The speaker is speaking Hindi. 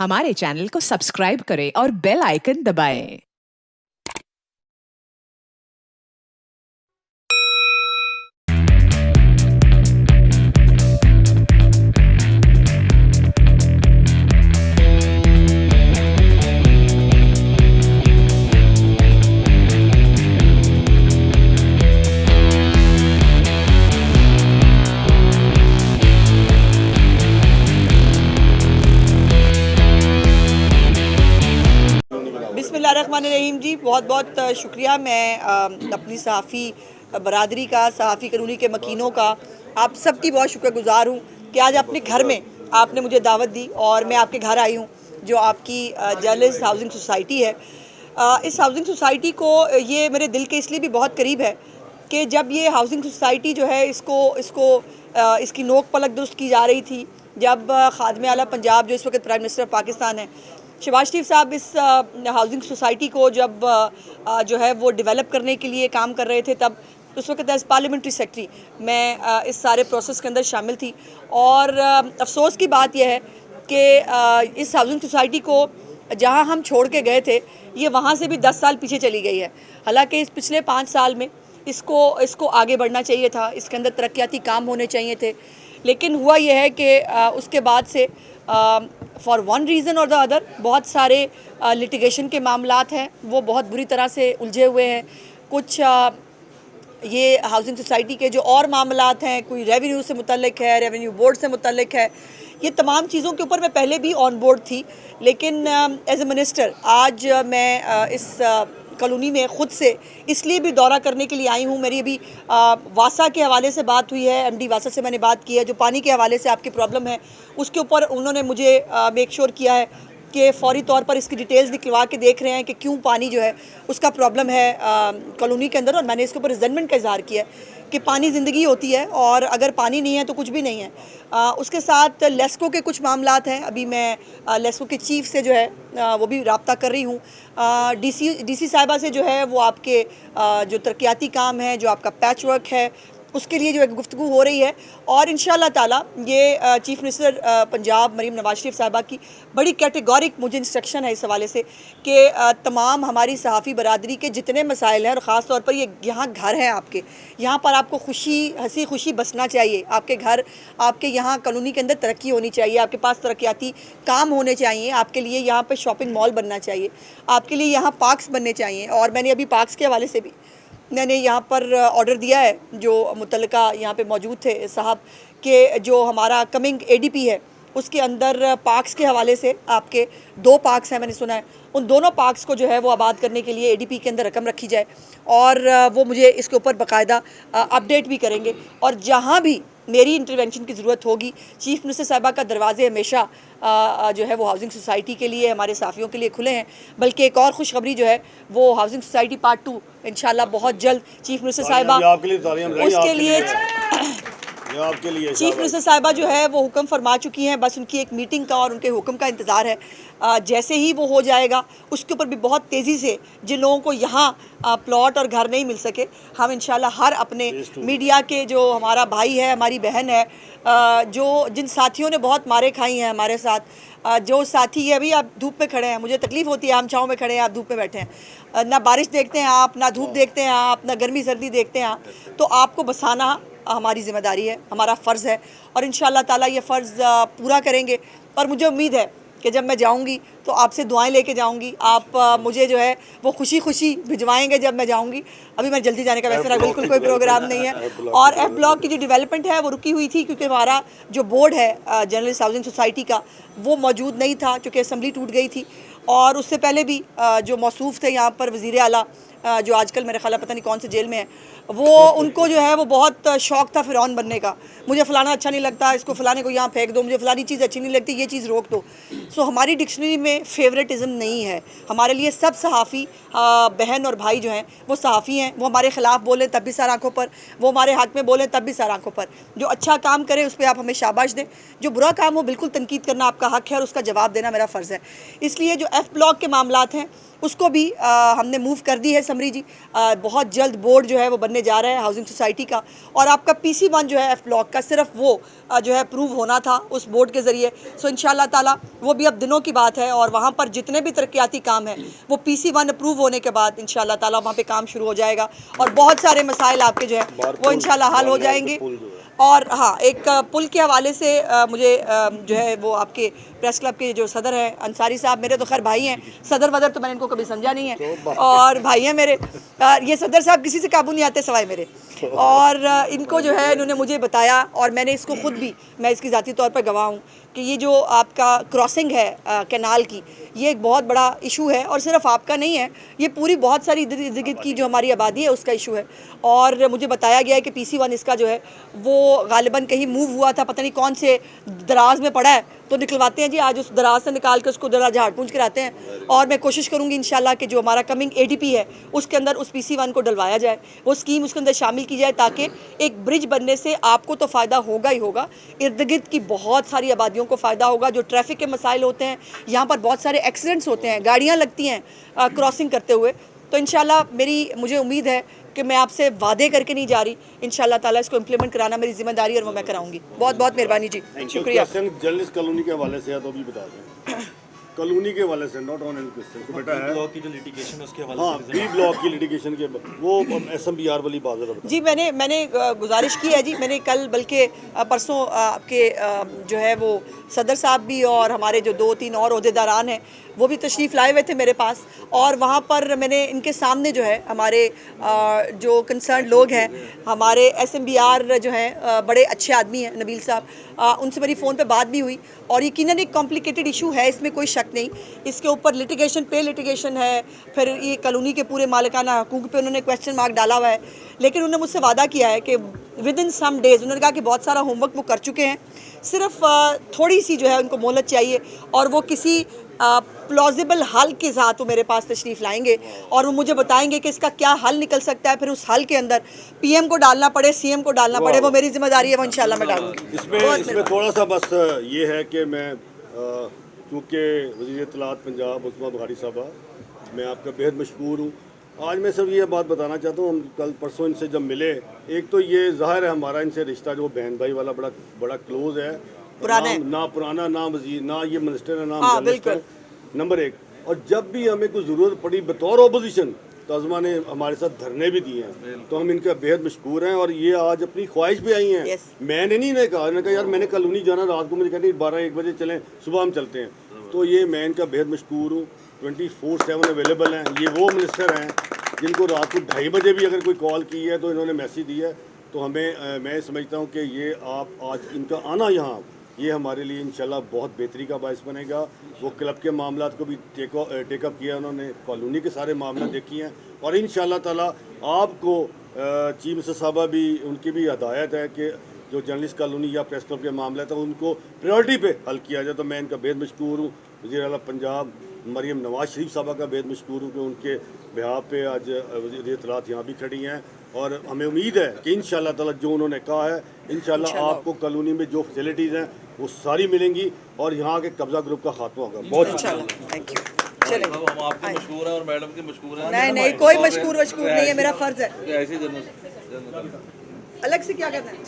हमारे चैनल को सब्सक्राइब करें और बेल आइकन दबाएं। बिस्मिल्लाहिर्रहमानिर्रहीम जी, बहुत बहुत शुक्रिया। मैं अपनी सहाफ़ी बरादरी का, सहाफ़ी कॉलोनी के मकीनों का, आप सब की बहुत शुक्रगुज़ार हूँ कि आज अपने घर में आपने मुझे दावत दी और मैं आपके घर आई हूँ, जो आपकी जर्नलिस्ट हाउसिंग सोसाइटी है। इस हाउसिंग सोसाइटी को ये मेरे दिल के इसलिए भी बहुत करीब है कि जब ये हाउसिंग सोसाइटी जो है इसको इसको इसकी नोक पलक दुरुस्त की जा रही थी, जब खादिम आला पंजाब जो इस वक्त प्राइम मिनिस्टर पाकिस्तान है, शहबाज शरीफ साहब इस हाउसिंग सोसाइटी को जब जो है वो डेवलप करने के लिए काम कर रहे थे, तब उस वक्त एज पार्लियामेंट्री सेक्रेटरी मैं इस सारे प्रोसेस के अंदर शामिल थी। और अफसोस की बात यह है कि इस हाउसिंग सोसाइटी को जहां हम छोड़ के गए थे, ये वहां से भी 10 साल पीछे चली गई है। हालांकि इस पिछले 5 साल में इसको आगे बढ़ना चाहिए था, इसके अंदर तरक्याती काम होने चाहिए थे, लेकिन हुआ यह है कि उसके बाद से फॉर वन रीज़न और द अदर बहुत सारे लिटिगेशन के मामलात हैं, वो बहुत बुरी तरह से उलझे हुए हैं। कुछ ये हाउसिंग सोसाइटी के जो और मामलात हैं, कोई रेवेन्यू से मुतल्लिक है, रेवेन्यू बोर्ड से मुतल्लिक है, ये तमाम चीज़ों के ऊपर मैं पहले भी ऑन बोर्ड थी, लेकिन एज ए मिनिस्टर आज मैं इस कॉलोनी में ख़ुद से इसलिए भी दौरा करने के लिए आई हूँ। मेरी अभी वासा के हवाले से बात हुई है, एमडी वासा से मैंने बात की है, जो पानी के हवाले से आपकी प्रॉब्लम है उसके ऊपर उन्होंने मुझे मेक श्योर किया है कि फ़ौरी तौर पर इसकी डिटेल्स निकलवा के देख रहे हैं कि क्यों पानी जो है उसका प्रॉब्लम है कॉलोनी के अंदर। और मैंने इसके ऊपर रिजनमेंट का इजहार किया है कि पानी ज़िंदगी होती है और अगर पानी नहीं है तो कुछ भी नहीं है। उसके साथ लेस्को के कुछ मामलात हैं, अभी मैं लेस्को के चीफ से जो है वो भी रब्ता कर रही हूँ। डीसी साहिबा से जो है वो आपके जो तरक्याती काम है, जो आपका पैच वर्क है, उसके लिए जो है गुफ्तगू हो रही है। और इंशाअल्लाह ताला ये चीफ़ मिनिस्टर पंजाब मरीम नवाज शरीफ साहिबा की बड़ी कैटेगोरिक मुझे इंस्ट्रक्शन है इस हवाले से कि तमाम हमारी सहाफ़ी बरादरी के जितने मसाइल हैं, और ख़ास तौर पर ये यहाँ घर हैं आपके, यहाँ पर आपको खुशी हंसी खुशी बसना चाहिए, आपके घर, आपके यहाँ कॉलोनी के अंदर तरक्की होनी चाहिए, आपके पास तरक्याती काम होने चाहिए, आपके लिए यहाँ पर शॉपिंग मॉल बनना चाहिए, आपके लिए यहाँ पार्क्स बनने चाहिए। और मैंने अभी पार्क्स के हवाले से भी मैंने यहाँ पर ऑर्डर दिया है, जो मुतल्लिका यहाँ पे मौजूद थे साहब, के जो हमारा कमिंग एडीपी है उसके अंदर पार्क्स के हवाले से आपके 2 पार्क्स हैं, मैंने सुना है, उन दोनों पार्क्स को जो है वो आबाद करने के लिए एडीपी के अंदर रकम रखी जाए और वो मुझे इसके ऊपर बाकायदा अपडेट भी करेंगे। और जहाँ भी मेरी इंटरवेंशन की ज़रूरत होगी, चीफ़ मिनिस्टर साहिबा का दरवाज़े हमेशा जो है वो हाउसिंग सोसाइटी के लिए, हमारे साफ़ियों के लिए खुले हैं। बल्कि एक और खुशखबरी जो है वो हाउसिंग सोसाइटी पार्ट 2 इंशाल्लाह बहुत जल्द चीफ़ मिनिस्टर साहिबा उसके लिए चीफ़ मिनिस्टर साहिबा जो है वो हुक्म फरमा चुकी हैं, बस उनकी एक मीटिंग का और उनके हुक्म का इंतज़ार है। जैसे ही वो हो जाएगा उसके ऊपर भी बहुत तेज़ी से, जिन लोगों को यहाँ प्लॉट और घर नहीं मिल सके, हम इंशाल्लाह हर अपने मीडिया के जो हमारा भाई है, हमारी बहन है, जो जिन साथियों ने बहुत मारे खाई हैं हमारे साथ, जो साथी है, अभी आप धूप में खड़े हैं, मुझे तकलीफ़ होती है, हम छाँव में खड़े हैं, आप धूप में बैठे हैं, ना बारिश देखते हैं आप, ना धूप देखते हैं आप, ना गर्मी सर्दी देखते हैं आप, तो आपको बसाना हमारी ज़िम्मेदारी है, हमारा फ़र्ज़ है और इंशाअल्लाह ताला ये फ़र्ज़ पूरा करेंगे। और मुझे उम्मीद है कि जब मैं जाऊंगी तो आपसे दुआएं लेके जाऊंगी, आप मुझे जो है वो खुशी खुशी भिजवाएंगे जब मैं जाऊंगी। अभी मैं जल्दी जाने का वैसे मेरा बिल्कुल कोई प्रोग्राम नहीं है। और एफ ब्लॉक की जो डेवलपमेंट है वो रुकी हुई थी, क्योंकि हमारा जो बोर्ड है जर्नलिस्ट हाउसिंग सोसाइटी का, वो मौजूद नहीं था, चूँकि असम्बली टूट गई थी। और उससे पहले भी जो मौसूफ़ थे यहाँ पर वज़ीर आला, जो आजकल मेरे ख्याल पता नहीं कौन से जेल में है, वो उनको जो है वो बहुत शौक़ था फ़िरौन बनने का। मुझे फ़लाना अच्छा नहीं लगता, इसको फ़लाने को यहाँ फेंक दो, मुझे फ़लानी चीज़ अच्छी नहीं लगती, ये चीज़ रोक दो। सो हमारी डिक्शनरी में में फेवरेटिज्म नहीं है। हमारे लिए सब सहाफ़ी बहन और भाई जो हैं वो सहाफ़ी हैं। वो हमारे ख़िलाफ़ बोलें तब भी सर आँखों पर, वो हमारे हक़ में बोलें तब भी सर आँखों पर। जो अच्छा काम करे उस पर आप हमें शाबाश दें, जो बुरा काम हो बिल्कुल तनकीद करना आपका हक़ है और उसका जवाब देना मेरा फ़र्ज़ है। इसलिए जो F ब्लॉक के मामलात हैं उसको भी हमने मूव कर दी है समरी जी। बहुत जल्द बोर्ड जो है वो बनने जा रहा है हाउसिंग सोसाइटी का, और आपका PC1 जो है F ब्लॉक का सिर्फ वो जो है अप्रूव होना था उस बोर्ड के ज़रिए। सो इंशाल्लाह ताला वो भी अब दिनों की बात है, और वहाँ पर जितने भी तरक्याती काम हैं वो PC1 अप्रूव होने के बाद इंशाल्लाह ताला वहाँ पे काम शुरू हो जाएगा, और बहुत सारे मसाइल आपके जो हैं वो इंशाल्लाह हल हो जाएंगे। और हाँ, एक पुल के हवाले से मुझे जो है वो आपके प्रेस क्लब के जो सदर हैं अंसारी साहब, मेरे तो खैर भाई हैं, सदर वदर तो मैंने इनको कभी समझा नहीं है, और भाई हैं मेरे। ये सदर साहब किसी से काबू नहीं आते सवाए मेरे, और इनको जो है इन्होंने मुझे बताया, और मैंने इसको ख़ुद भी, मैं इसकी ज़ाती तौर पर गवाह हूँ कि ये जो आपका क्रॉसिंग है कैनाल की, ये एक बहुत बड़ा इशू है, और सिर्फ आपका नहीं है, ये पूरी बहुत सारी इर्द गिर्द की जो हमारी आबादी है उसका इशू है। और मुझे बताया गया है कि PC1 इसका जो है वो गालिबन कहीं मूव हुआ था, पता नहीं कौन से दराज में पड़ा है, तो निकलवाते हैं जी, आज उस दराज से निकाल के उसको जरा झाड़ पूंछ कराते हैं। और मैं कोशिश करूँगी इंशाल्लाह कि जो हमारा कमिंग ADP है उसके अंदर उस PC1 को डलवाया जाए, वो स्कीम उसके अंदर शामिल की जाए, ताकि एक ब्रिज बनने से आपको तो फ़ायदा होगा ही होगा, इर्द गिर्द की बहुत सारी आबादियों को फ़ायदा होगा। जो ट्रैफिक के मसाइल होते हैं, यहाँ पर बहुत सारे एक्सीडेंट्स होते हैं, गाड़ियाँ लगती हैं क्रॉसिंग करते हुए, तो इंशाल्लाह मुझे उम्मीद है कि मैं आपसे वादे करके नहीं जा रही, इंशाल्लाह ताला इसको इम्प्लीमेंट कराना मेरी जिम्मेदारी और वो मैं कराऊंगी। बहुत बहुत मेहरबानी जी, शुक्रिया। जर्नलिस्ट कॉलोनी के हवाले से तो भी बता दें, कॉलोनी के हवाले से, नॉट ऑन क्वेश्चन बेटा है ब्लॉक की जो लिटिगेशन है उसके हवाले हाँ, से B ब्लॉक की लिटिगेशन के वो SMBR वाली बात है जी। मैंने गुजारिश की है जी, मैंने कल बल्कि परसों आपके जो है वो सदर साहब भी और हमारे जो 2-3 और ओहदेदारान हैं वो भी तशरीफ़ लाए हुए थे मेरे पास, और वहाँ पर मैंने इनके सामने जो है हमारे जो कंसर्न लोग हैं, हमारे SMBR जो हैं बड़े अच्छे आदमी हैं नबील साहब, उनसे मेरी फ़ोन पे बात भी हुई, और यकीनन एक कॉम्प्लिकेटेड इशू है, इसमें कोई शक नहीं। इसके ऊपर लिटिगेशन है, फिर ये कॉलोनी के पूरे मालिकाना हकूक़ पे उन्होंने क्वेश्चन मार्क डाला हुआ है, लेकिन उन्होंने मुझसे वादा किया है कि विद इन सम डेज़, उन्होंने कहा कि बहुत सारा होमवर्क वो कर चुके हैं, सिर्फ थोड़ी सी जो है उनको मोहलत चाहिए, और वो किसी प्लॉजिबल हल के साथ वो मेरे पास तशरीफ़ लाएंगे, और वो मुझे बताएंगे कि इसका क्या हल निकल सकता है। फिर उस हल के अंदर PM को डालना पड़े, CM को डालना पड़े, वो मेरी जिम्मेदारी है, वो इंशाल्लाह मैं डालूंगी। इसमें थोड़ा सा बस ये है कि मैं चूँकि वज़ीर इत्तलात पंजाब उस्मा बुखारी साहबा, मैं आपका बेहद मशकूर हूँ। आज मैं सिर्फ ये बात बताना चाहता हूँ, हम कल परसों इनसे जब मिले, एक तो ये ज़ाहिर है हमारा इनसे रिश्ता जो बहन भाई वाला बड़ा क्लोज है, ना पुराना, ना वज़ीर, ना ये मिनिस्टर है, ना जर्नलिस्ट है, नंबर 1। और जब भी हमें कोई ज़रूरत पड़ी बतौर अपोजिशन, तो अज़मा ने हमारे साथ धरने भी दिए हैं, तो हम इनका बेहद मशकूर हैं। और ये आज अपनी ख्वाहिश पे आई हैं। मैंने नहीं कहा यार मैंने कॉलोनी जाना, रात को मुझे कहते 12-1 बजे चलें, सुबह हम चलते हैं, तो ये मैं इनका बेहद मशकूर हूँ। 24/7 अवेलेबल हैं। ये वो मिनिस्टर हैं जिनको रात को 2:30 बजे भी अगर कोई कॉल की है तो इन्होंने मैसेज दिया है, तो हमें मैं समझता हूँ कि ये आप आज इनका आना यहाँ, ये हमारे लिए इंशाल्लाह बहुत बेहतरी का बायस बनेगा। वो क्लब के मामलात को भी टेकअप किया उन्होंने, कॉलोनी के सारे मामला देखी हैं, और इंशाल्लाह ताला आपको चीफ मिनिस्टर साहबा भी, उनकी भी हदायत है कि जो जर्नलिस्ट कॉलोनी या प्रेस क्लब के मामला था उनको प्रायोरिटी पे हल किया जाए। तो मैं इनका बेहद मशकूर हूँ। वज़ीर आला पंजाब मरियम नवाज शरीफ साहबा का बेहद मशकूर हूँ कि उनके बिहार पे आज वज़ीर इत्तलात यहाँ भी खड़ी हैं, और हमें उम्मीद है कि इंशाल्लाह ताला जो उन्होंने कहा है, इंशाल्लाह आपको कॉलोनी में जो फैसिलिटीज़ हैं वो सारी मिलेंगी, और यहाँ के कब्ज़ा ग्रुप का खात्मा होगा। बहुत थैंक यू। चलें, हम आपके मशहूर हैं और मैडम के मशहूर हैं। नहीं, कोई मशकूर नहीं है, मेरा फ़र्ज़ है। ऐसे जर्नलिस्ट अलग से क्या करना है।